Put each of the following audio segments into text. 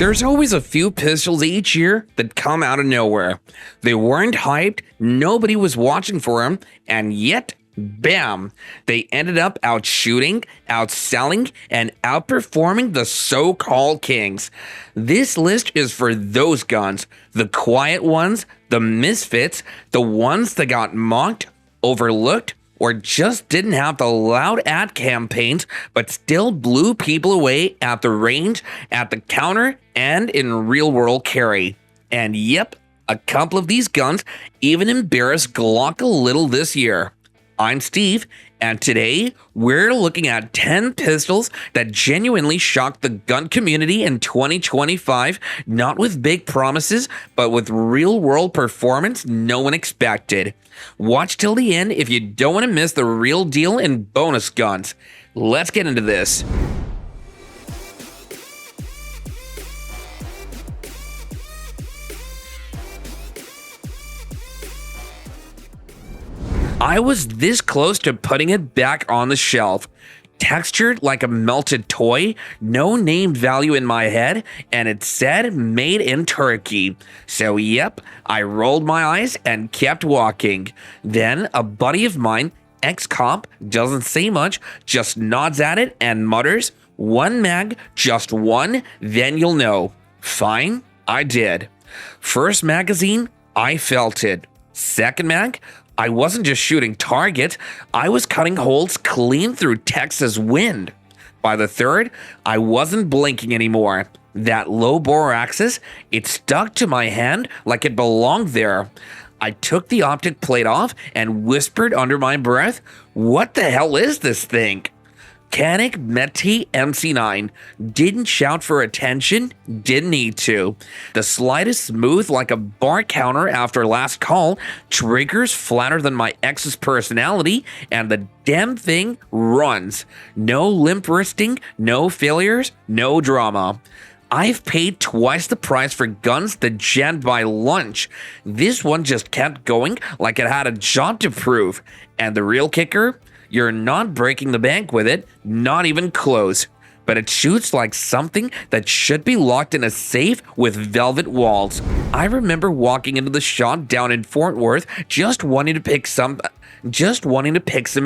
There's always a few pistols each year that come out of nowhere. They weren't hyped, nobody was watching for them, and yet, bam, they ended up outshooting, outselling, and outperforming the so-called kings. This list is for those guns, the quiet ones, the misfits, the ones that got mocked, overlooked, or just didn't have the loud ad campaigns, but still blew people away at the range, at the counter, and in real-world carry. And yep, a couple of these guns even embarrassed Glock a little this year. I'm Steve, and today we're looking at 10 pistols that genuinely shocked the gun community in 2025, not with big promises, but with real-world performance no one expected. Watch till the end if you don't want to miss the real deal in bonus guns. Let's get into this. I was this close to putting it back on the shelf. Textured like a melted toy, no named value in my head, and it said made in Turkey. So yep, I rolled my eyes and kept walking. Then a buddy of mine, ex-cop, doesn't say much, just nods at it and mutters, "One mag, just one, then you'll know." Fine, I did. First magazine, I felt it. Second mag, I wasn't just shooting targets, I was cutting holes clean through Texas wind. By the third, I wasn't blinking anymore. That low bore axis, it stuck to my hand like it belonged there. I took the optic plate off and whispered under my breath, "What the hell is this thing?" Canik Mete MC9. Didn't shout for attention, didn't need to. The slide is smooth like a bar counter after last call, triggers flatter than my ex's personality, and the damn thing runs. No limp wristing, no failures, no drama. I've paid twice the price for guns that jammed my lunch. This one just kept going like it had a job to prove. And the real kicker? You're not breaking the bank with it, not even close. But it shoots like something that should be locked in a safe with velvet walls. I remember walking into the shop down in Fort Worth just wanting to pick some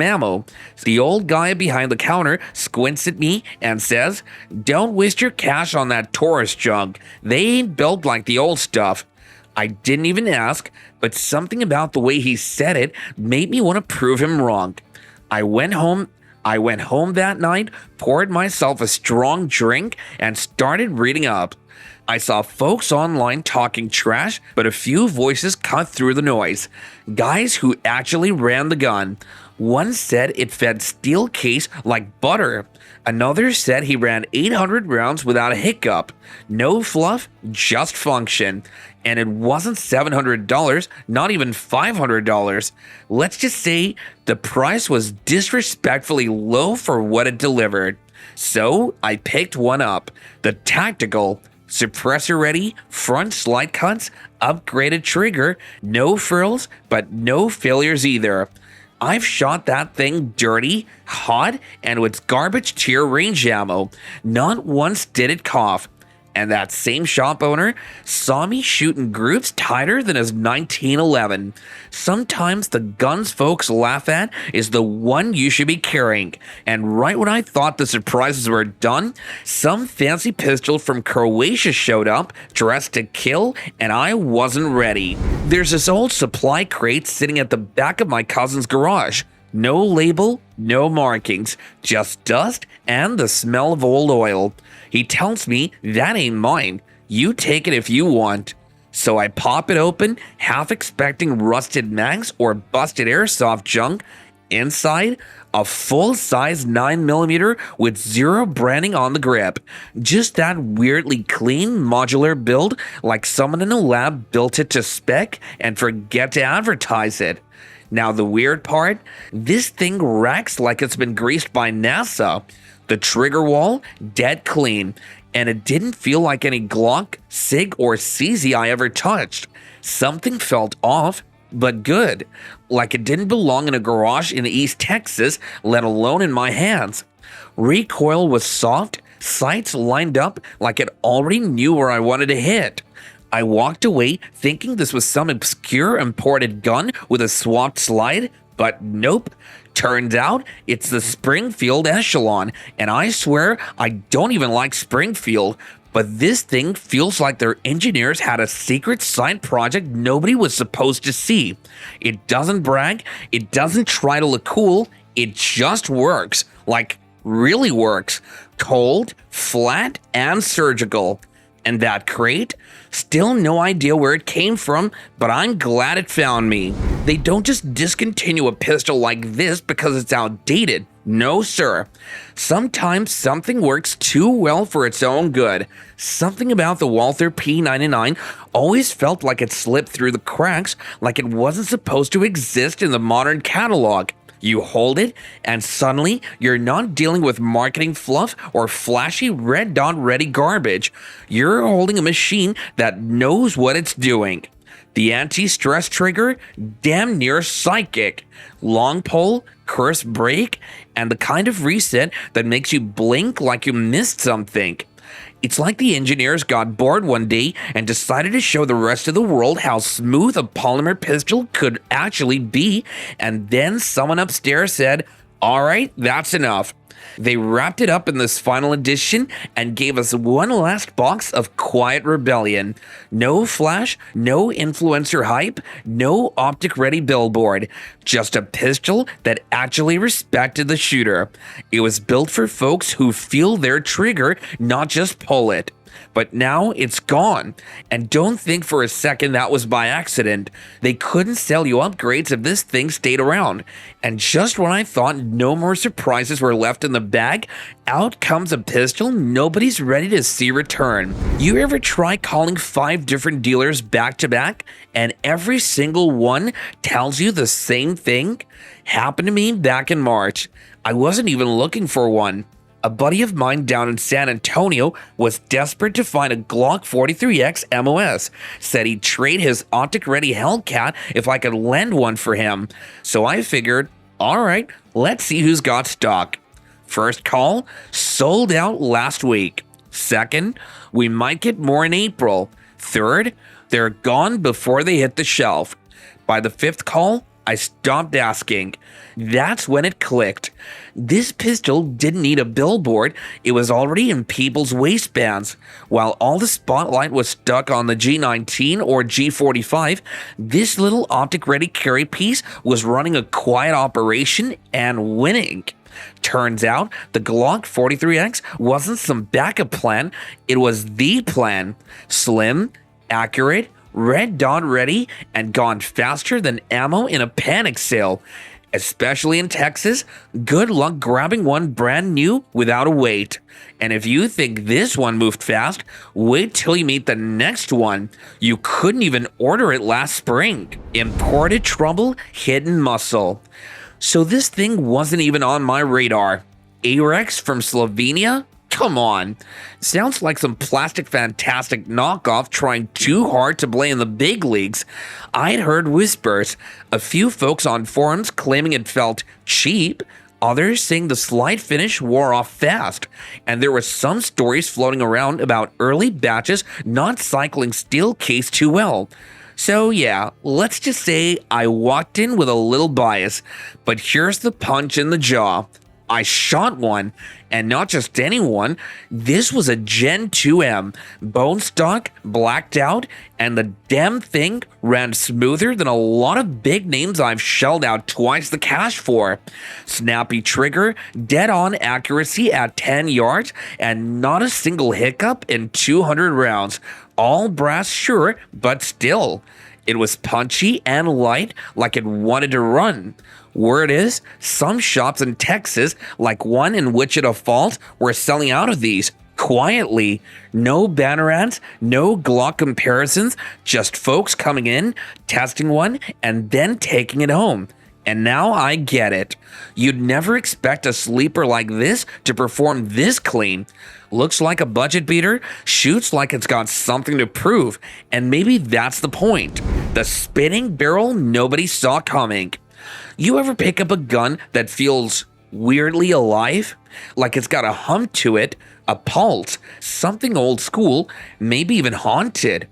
ammo. The old guy behind the counter squints at me and says, "Don't waste your cash on that Taurus junk. They ain't built like the old stuff." I didn't even ask, but something about the way he said it made me want to prove him wrong. I went home that night, poured myself a strong drink, and started reading up. I saw folks online talking trash, but a few voices cut through the noise. Guys who actually ran the gun. One said it fed steel case like butter. Another said he ran 800 rounds without a hiccup. No fluff, just function. And it wasn't $700, not even $500. Let's just say the price was disrespectfully low for what it delivered. So I picked one up. The Tactical. Suppressor ready, front slide cuts, upgraded trigger, no frills, but no failures either. I've shot that thing dirty, hot, and with garbage tier range ammo. Not once did it cough. And that same shop owner saw me shoot in groups tighter than his 1911. Sometimes the guns folks laugh at is the one you should be carrying. And right when I thought the surprises were done, some fancy pistol from Croatia showed up, dressed to kill, and I wasn't ready. There's this old supply crate sitting at the back of my cousin's garage. No label, no markings, just dust and the smell of old oil. He tells me that ain't mine. You take it if you want. So I pop it open, half expecting rusted mags or busted airsoft junk. Inside, a full-size 9mm with zero branding on the grip. Just that weirdly clean modular build like someone in a lab built it to spec and forget to advertise it. Now the weird part, this thing racks like it's been greased by NASA. The trigger wall, dead clean, and it didn't feel like any Glock, SIG, or CZ I ever touched. Something felt off, but good, like it didn't belong in a garage in East Texas, let alone in my hands. Recoil was soft, sights lined up like it already knew where I wanted to hit. I walked away thinking this was some obscure imported gun with a swapped slide, but nope. Turns out it's the Springfield Echelon, and I swear I don't even like Springfield, but this thing feels like their engineers had a secret side project nobody was supposed to see. It doesn't brag, it doesn't try to look cool, it just works. Like, really works. Cold, flat, and surgical. And that crate? Still no idea where it came from, but I'm glad it found me. They don't just discontinue a pistol like this because it's outdated. No, sir. Sometimes something works too well for its own good. Something about the Walther P99 always felt like it slipped through the cracks, like it wasn't supposed to exist in the modern catalog. You hold it, and suddenly you're not dealing with marketing fluff or flashy red dot ready garbage. You're holding a machine that knows what it's doing. The anti-stress trigger, damn near psychic. Long pull, curse break, and the kind of reset that makes you blink like you missed something. It's like the engineers got bored one day and decided to show the rest of the world how smooth a polymer pistol could actually be, and then someone upstairs said, "All right, that's enough." They wrapped it up in this final edition and gave us one last box of quiet rebellion. No flash, no influencer hype, no optic-ready billboard. Just a pistol that actually respected the shooter. It was built for folks who feel their trigger, not just pull it. But now it's gone. And don't think for a second that was by accident. They couldn't sell you upgrades if this thing stayed around. And just when I thought no more surprises were left in the bag, out comes a pistol nobody's ready to see return. You ever try calling 5 different dealers back to back and every single one tells you the same thing? Happened to me back in March. I wasn't even looking for one. A buddy of mine down in San Antonio was desperate to find a Glock 43X MOS. Said he'd trade his optic-ready Hellcat if I could lend one for him. So I figured, alright, let's see who's got stock. First call, sold out last week. Second, we might get more in April. Third, they're gone before they hit the shelf. By the 5th call, I stopped asking. That's when it clicked. This pistol didn't need a billboard, it was already in people's waistbands. While all the spotlight was stuck on the G19 or G45, this little optic-ready carry piece was running a quiet operation and winning. Turns out the Glock 43X wasn't some backup plan, it was the plan. Slim, accurate, red dot ready, and gone faster than ammo in a panic sale. Especially in Texas, good luck grabbing one brand new without a wait. And if you think this one moved fast, wait till you meet the next one. You couldn't even order it last spring. Imported trouble, hidden muscle. So this thing wasn't even on my radar. Arex from Slovenia? Come on. Sounds like some plastic fantastic knockoff trying too hard to play in the big leagues. I'd heard whispers, a few folks on forums claiming it felt cheap, others saying the slide finish wore off fast, and there were some stories floating around about early batches not cycling steel case too well. So yeah, let's just say I walked in with a little bias, but here's the punch in the jaw. I shot one, and not just any one. This was a Gen 2M, bone stock, blacked out, and the damn thing ran smoother than a lot of big names I've shelled out twice the cash for. Snappy trigger, dead-on accuracy at 10 yards, and not a single hiccup in 200 rounds. All brass sure, but still. It was punchy and light, like it wanted to run. Word is, some shops in Texas, like one in Wichita Falls, were selling out of these, quietly. No banner ads, no Glock comparisons, just folks coming in, testing one, and then taking it home. And now I get it. You'd never expect a sleeper like this to perform this clean. Looks like a budget beater, shoots like it's got something to prove, and maybe that's the point. The spinning barrel nobody saw coming. You ever pick up a gun that feels weirdly alive? like it's got a hump to it, a pulse, something old school, maybe even haunted.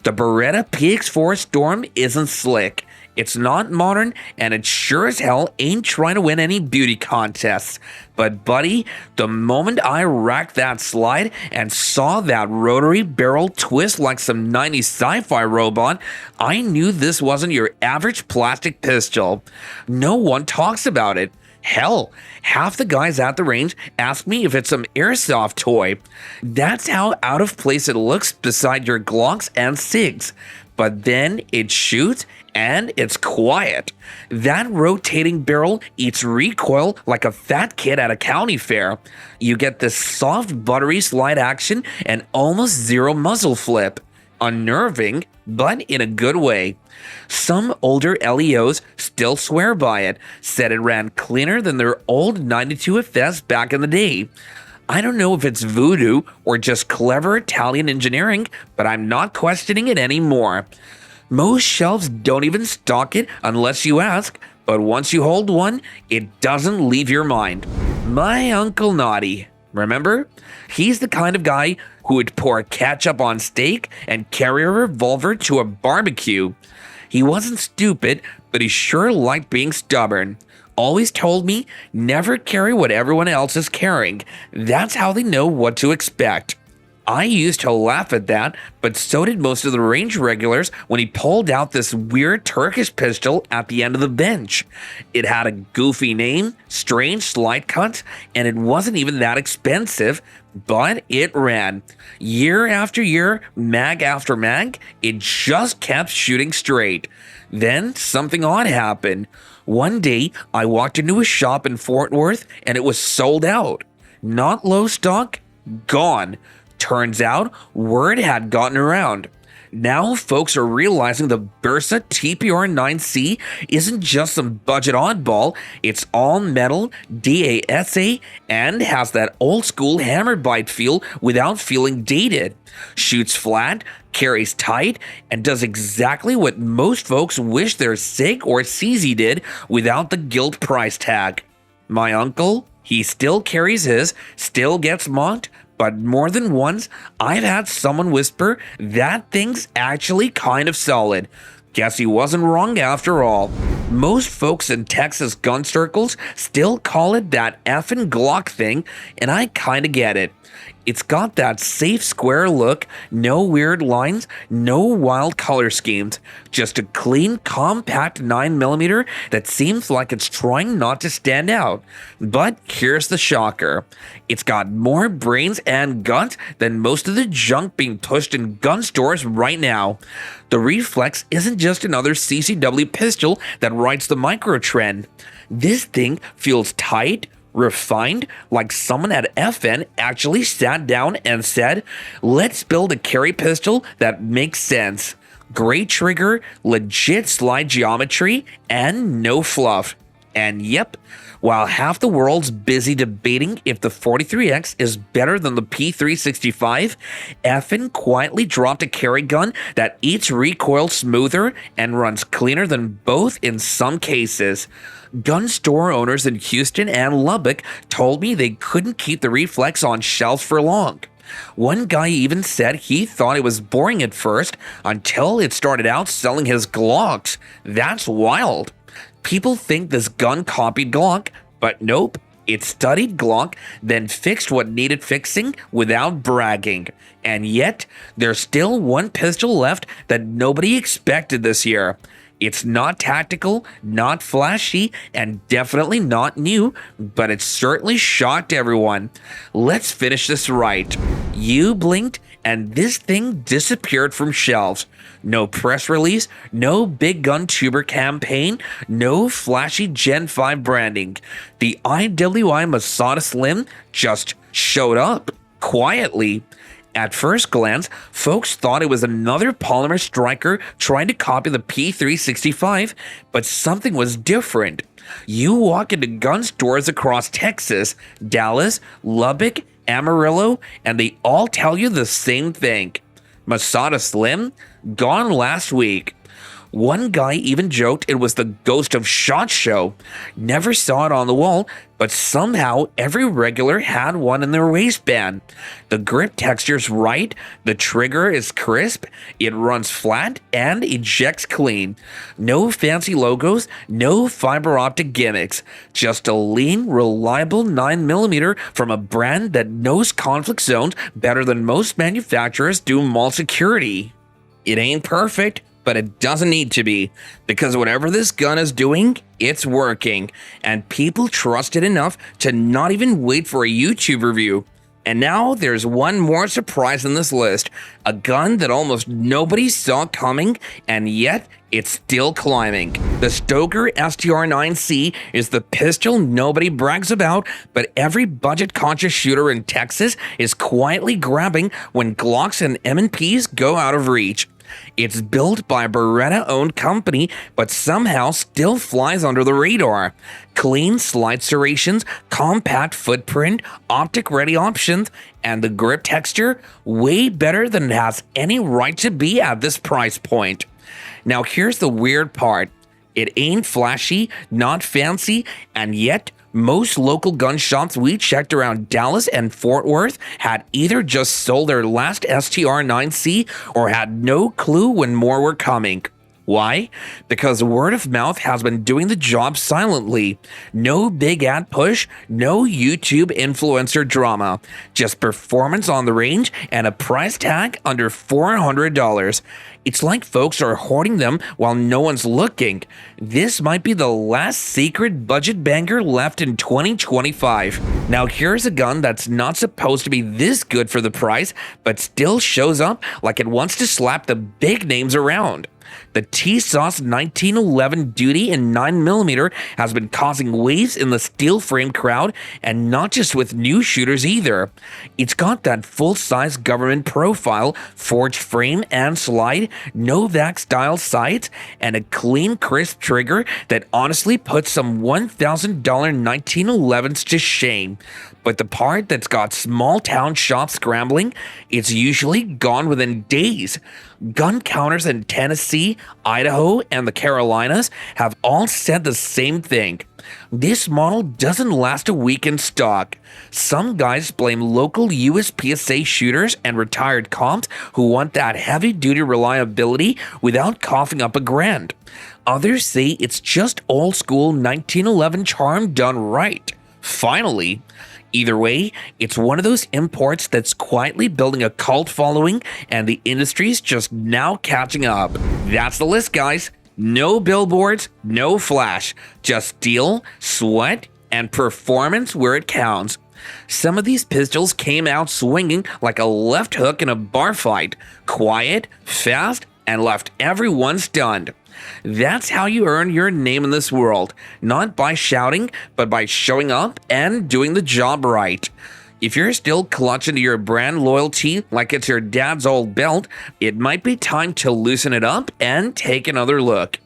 The Beretta PX4 Storm isn't slick. It's not modern, and it sure as hell ain't trying to win any beauty contests. But buddy, the moment I racked that slide and saw that rotary barrel twist like some 90s sci-fi robot, I knew this wasn't your average plastic pistol. No one talks about it. Hell, half the guys at the range ask me if it's some airsoft toy. That's how out of place it looks beside your Glocks and SIGs. But then it shoots and it's quiet. That rotating barrel eats recoil like a fat kid at a county fair. You get this soft, buttery slide action and almost zero muzzle flip. Unnerving, but in a good way. Some older LEOs still swear by it, said it ran cleaner than their old 92 FS back in the day. I don't know if it's voodoo or just clever Italian engineering, but I'm not questioning it anymore. Most shelves don't even stock it unless you ask, but once you hold one, it doesn't leave your mind. My Uncle Naughty, remember? He's the kind of guy who would pour ketchup on steak and carry a revolver to a barbecue. He wasn't stupid, but he sure liked being stubborn. Always told me, never carry what everyone else is carrying. That's how they know what to expect. I used to laugh at that, but so did most of the range regulars when he pulled out this weird Turkish pistol at the end of the bench. It had a goofy name, strange slide cut, and it wasn't even that expensive, but it ran. Year after year, mag after mag, it just kept shooting straight. Then something odd happened. One day, I walked into a shop in Fort Worth and it was sold out. Not low stock, gone. Turns out, word had gotten around. Now folks are realizing the Bersa TPR9C isn't just some budget oddball, it's all metal, DASA, and has that old school hammer bite feel without feeling dated. Shoots flat, carries tight, and does exactly what most folks wish their SIG or CZ did without the guilt price tag. My uncle, he still carries his, still gets mocked, but more than once, I've had someone whisper, that thing's actually kind of solid. Guess he wasn't wrong after all. Most folks in Texas gun circles still call it that effing Glock thing, and I kinda get it. It's got that safe square look, no weird lines, no wild color schemes, just a clean, compact 9mm that seems like it's trying not to stand out. But here's the shocker. It's got more brains and guts than most of the junk being pushed in gun stores right now. The Reflex isn't just another CCW pistol that rides the micro trend. This thing feels tight, refined, like someone at FN actually sat down and said, let's build a carry pistol that makes sense. Great trigger, legit slide geometry, and no fluff. And yep, while half the world's busy debating if the 43X is better than the P365, FN quietly dropped a carry gun that eats recoil smoother and runs cleaner than both in some cases. Gun store owners in Houston and Lubbock told me they couldn't keep the Reflex on shelves for long. One guy even said he thought it was boring at first until it started outselling his Glocks. That's wild. People think this gun copied Glock, but nope. It studied Glock, then fixed what needed fixing without bragging. And yet, there's still one pistol left that nobody expected this year. It's not tactical, not flashy, and definitely not new, but it certainly shocked everyone. Let's finish this right. You blinked, and this thing disappeared from shelves. No press release, no big gun tuber campaign, no flashy Gen 5 branding. The IWI Masada Slim just showed up, quietly. At first glance, folks thought it was another polymer striker trying to copy the P365, but something was different. You walk into gun stores across Texas, Dallas, Lubbock, Amarillo, and they all tell you the same thing. Masada Slim? Gone last week. One guy even joked it was the ghost of SHOT Show. Never saw it on the wall, but somehow every regular had one in their waistband. The grip texture's right, the trigger is crisp, it runs flat, and ejects clean. No fancy logos, no fiber optic gimmicks. Just a lean, reliable 9mm from a brand that knows conflict zones better than most manufacturers do mall security. It ain't perfect, but it doesn't need to be, because whatever this gun is doing, it's working, and people trust it enough to not even wait for a YouTube review. And now there's one more surprise in this list, a gun that almost nobody saw coming, and yet it's still climbing. The Stoeger STR9C is the pistol nobody brags about, but every budget-conscious shooter in Texas is quietly grabbing when Glocks and M&Ps go out of reach. It's built by a Beretta-owned company, but somehow still flies under the radar. Clean slide serrations, compact footprint, optic-ready options, and the grip texture, way better than it has any right to be at this price point. Now here's the weird part. It ain't flashy, not fancy, and yet most local gun shops we checked around Dallas and Fort Worth had either just sold their last STR9C or had no clue when more were coming. Why? Because word of mouth has been doing the job silently. No big ad push, no YouTube influencer drama. Just performance on the range and a price tag under $400. It's like folks are hoarding them while no one's looking. This might be the last secret budget banger left in 2025. Now here's a gun that's not supposed to be this good for the price, but still shows up like it wants to slap the big names around. The Tisas 1911 Duty in 9mm has been causing waves in the steel frame crowd, and not just with new shooters either. It's got that full-size government profile, forged frame and slide, Novak style sights, and a clean crisp trigger that honestly puts some $1,000 1911s to shame. But the part that's got small town shops scrambling, it's usually gone within days. Gun counters in Tennessee, Idaho, and the Carolinas have all said the same thing. This model doesn't last a week in stock. Some guys blame local USPSA shooters and retired cops who want that heavy-duty reliability without coughing up $1,000. Others say it's just old-school 1911 charm done right. Finally, either way, it's one of those imports that's quietly building a cult following, and the industry's just now catching up. That's the list, guys. No billboards, no flash, just steel, sweat, and performance where it counts. Some of these pistols came out swinging like a left hook in a bar fight, quiet, fast, and left everyone stunned. That's how you earn your name in this world, not by shouting, but by showing up and doing the job right. If you're still clutching to your brand loyalty like it's your dad's old belt, it might be time to loosen it up and take another look.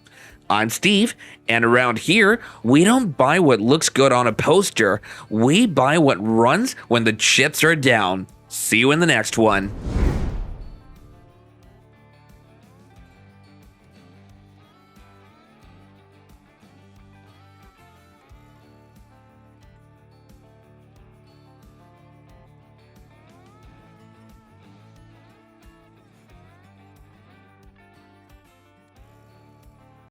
I'm Steve, and around here, we don't buy what looks good on a poster, we buy what runs when the chips are down. See you in the next one.